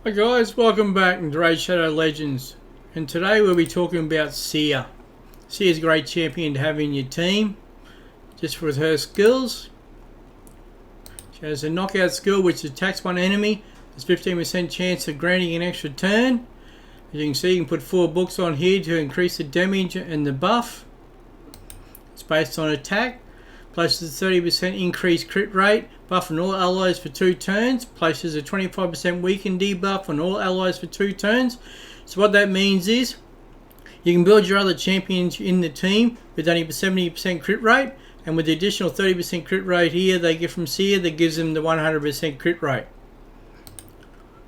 Hi guys, welcome back to Raid Shadow Legends, and today we'll be talking about Seer. Seer is a great champion to have in your team, just with her skills. She has a knockout skill which attacks one enemy. There's 15% chance of granting an extra turn. As you can see, you can put 4 books on here to increase the damage and the buff. It's based on attack. Places a 30% increased crit rate, buff on all allies for 2 turns. Places a 25% weaken debuff on all allies for 2 turns. So what that means is, you can build your other champions in the team with only 70% crit rate, and with the additional 30% crit rate here they get from Seer, that gives them the 100% crit rate.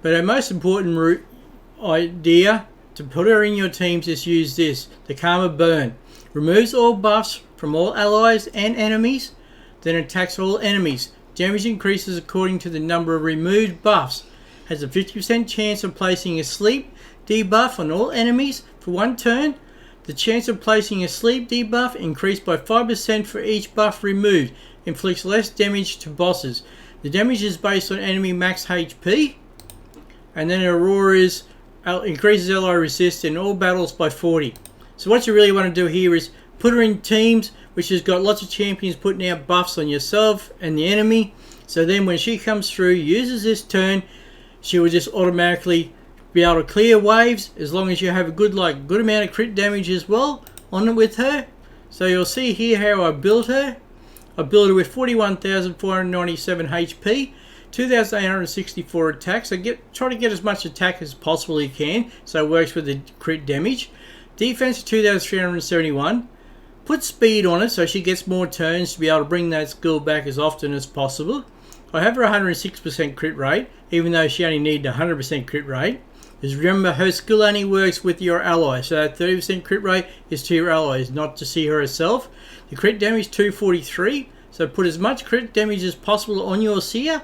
But our most important idea to put her in your teams is use this, the Karma Burn. Removes all buffs from all allies and enemies, then attacks all enemies. Damage increases according to the number of removed buffs. Has a 50% chance of placing a sleep debuff on all enemies for 1 turn. The chance of placing a sleep debuff increased by 5% for each buff removed. Inflicts less damage to bosses. The damage is based on enemy max HP. And then Aurora is increases ally resist in all battles by 40. So what you really want to do here is put her in teams which has got lots of champions putting out buffs on yourself and the enemy. So then when she comes through, uses this turn, she will just automatically be able to clear waves as long as you have a good amount of crit damage as well on it with her. So you'll see here how I built her. I built her with 41,497 HP. 2,864 attacks. So try to get as much attack as possible you can, so it works with the crit damage. Defense 2,371. Put speed on it so she gets more turns to be able to bring that skill back as often as possible. I have her 106% crit rate, even though she only needed 100% crit rate. Because remember, her skill only works with your allies, so that 30% crit rate is to your allies, not to see her herself. The crit damage 243, so put as much crit damage as possible on your Seer.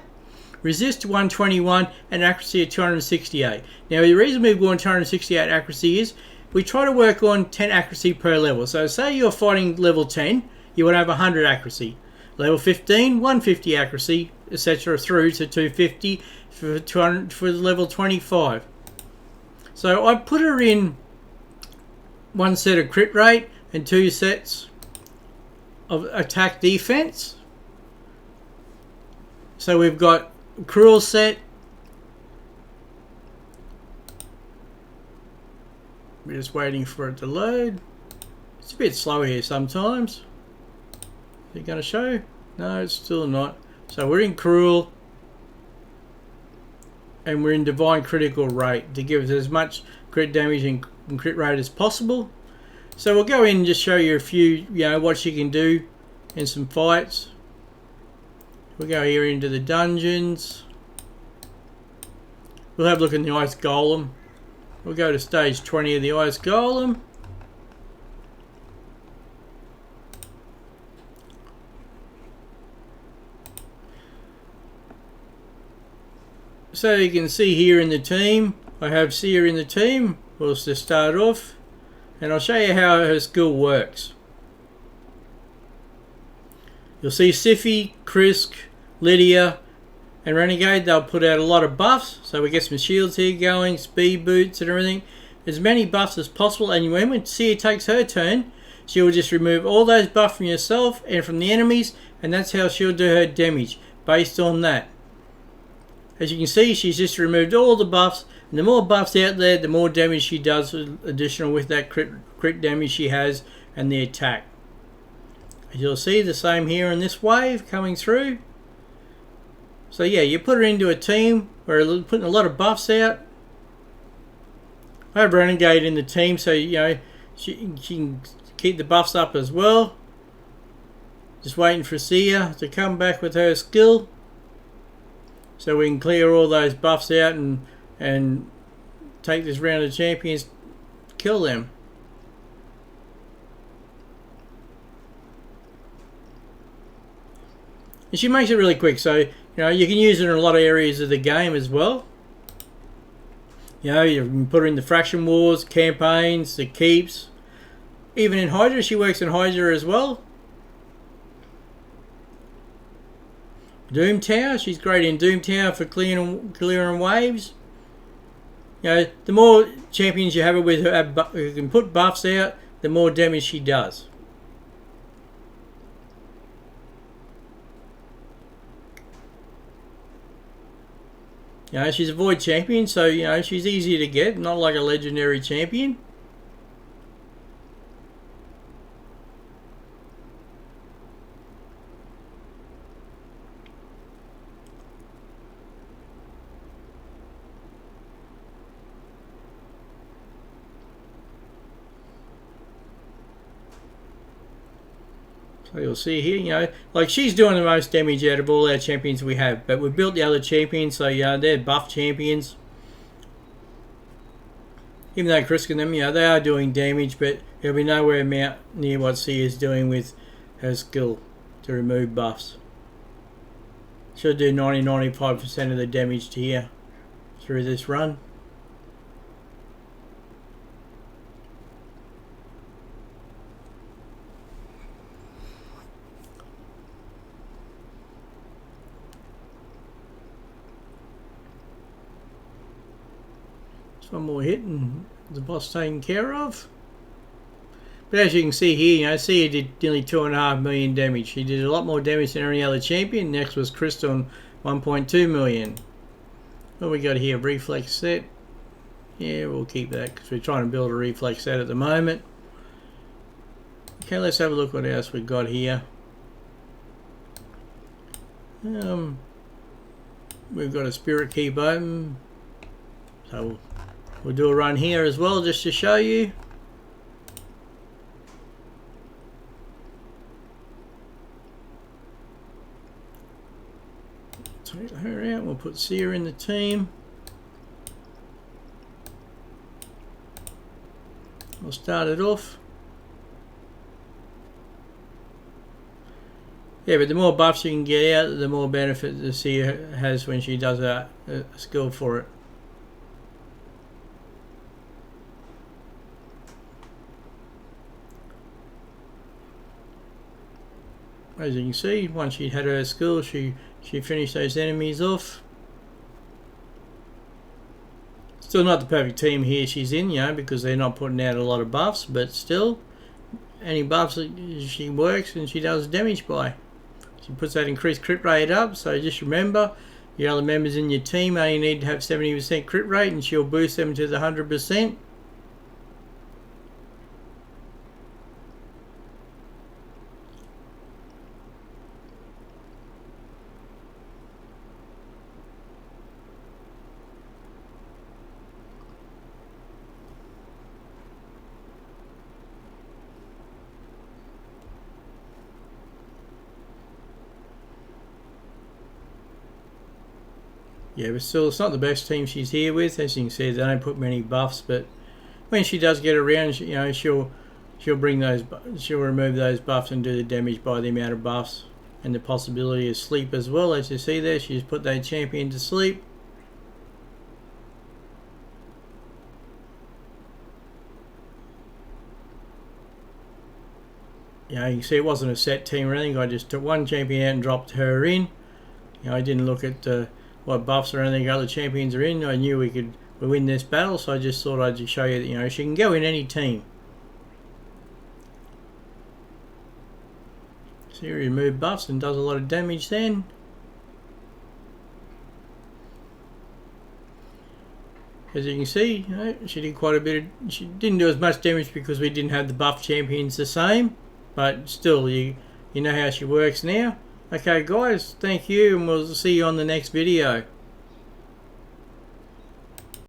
Resist 121 and accuracy at 268. Now the reason we've gone 268 accuracy is we try to work on 10 accuracy per level. So say you're fighting level 10, you want to have 100 accuracy. Level 15, 150 accuracy, etc. through to 250 for 200 for level 25. So I put her in 1 set of crit rate and 2 sets of attack defense. So we've got Cruel set. We're just waiting for it to load. It's a bit slow here sometimes. Is it going to show? No, it's still not. So we're in Cruel. And we're in Divine Critical Rate to give us as much crit damage and crit rate as possible. So we'll go in and just show you a few, what she can do in some fights. We'll go here into the dungeons. We'll have a look in the Ice Golem. We'll go to stage 20 of the Ice Golem. So you can see here in the team, I have Seer in the team. We'll just start off, and I'll show you how her skill works. You'll see Siffy, Krisk, Lydia and Renegade, they'll put out a lot of buffs, so we get some shields here going, speed boots and everything. As many buffs as possible, and when Seer takes her turn, she will just remove all those buffs from yourself and from the enemies, and that's how she'll do her damage, based on that. As you can see, she's just removed all the buffs, and the more buffs out there, the more damage she does additional with that crit damage she has and the attack. As you'll see, the same here in this wave coming through. So yeah, you put her into a team where we're putting a lot of buffs out. I have Renegade in the team, so she can keep the buffs up as well. Just waiting for Seer to come back with her skill, so we can clear all those buffs out and take this round of champions, kill them. And she makes it really quick, so you can use it in a lot of areas of the game as well. You can put her in the Fraction Wars, campaigns, the keeps. Even in Hydra, she works in Hydra as well. Doom Tower, she's great in Doom Tower for clearing waves. You know, the more champions you have with her who can put buffs out, the more damage she does. You know, she's a void champion, so you know she's easy to get, not like a legendary champion. So you'll see here, you know, like she's doing the most damage out of all our champions we have. But we built the other champions, so yeah, they're buff champions. Even though Chris and them, you know, they are doing damage, but it'll be nowhere near what Seer is doing with her skill to remove buffs. She'll do 90-95% of the damage to here through this run. One more hit and the boss taken care of. But as you can see here, you know, Seer did nearly 2.5 million damage. She did a lot more damage than any other champion. Next was Crystal on 1.2 million. What we got here? Reflex set. Yeah, we'll keep that because we're trying to build a reflex set at the moment. Okay, let's have a look what else we've got here. We've got a spirit keep open. So we'll do a run here as well just to show you. Take her out, we'll put Seer in the team. We'll start it off. Yeah, but the more buffs you can get out, the more benefit the Seer has when she does a skill for it. As you can see, once she had her skill, she finished those enemies off. Still not the perfect team here she's in, you know, because they're not putting out a lot of buffs, but still, any buffs that she works and she does damage by. She puts that increased crit rate up, so just remember, your other members in your team only need to have 70% crit rate and she'll boost them to the 100%. Yeah, but still, it's not the best team she's here with. As you can see, they don't put many buffs, but when she does get around, you know, she'll remove those buffs and do the damage by the amount of buffs and the possibility of sleep as well. As you see there, she's put that champion to sleep. You know, you can see it wasn't a set team or anything. I just took one champion out and dropped her in. You know, I didn't look at what buffs or anything other champions are in. I knew we win this battle, so I just thought I'd just show you that, you know, she can go in any team. See, remove buffs and does a lot of damage then. As you can see, you know, she did quite a bit of, she didn't do as much damage because we didn't have the buff champions the same, but still, you know how she works now. Okay guys, thank you, and we'll see you on the next video.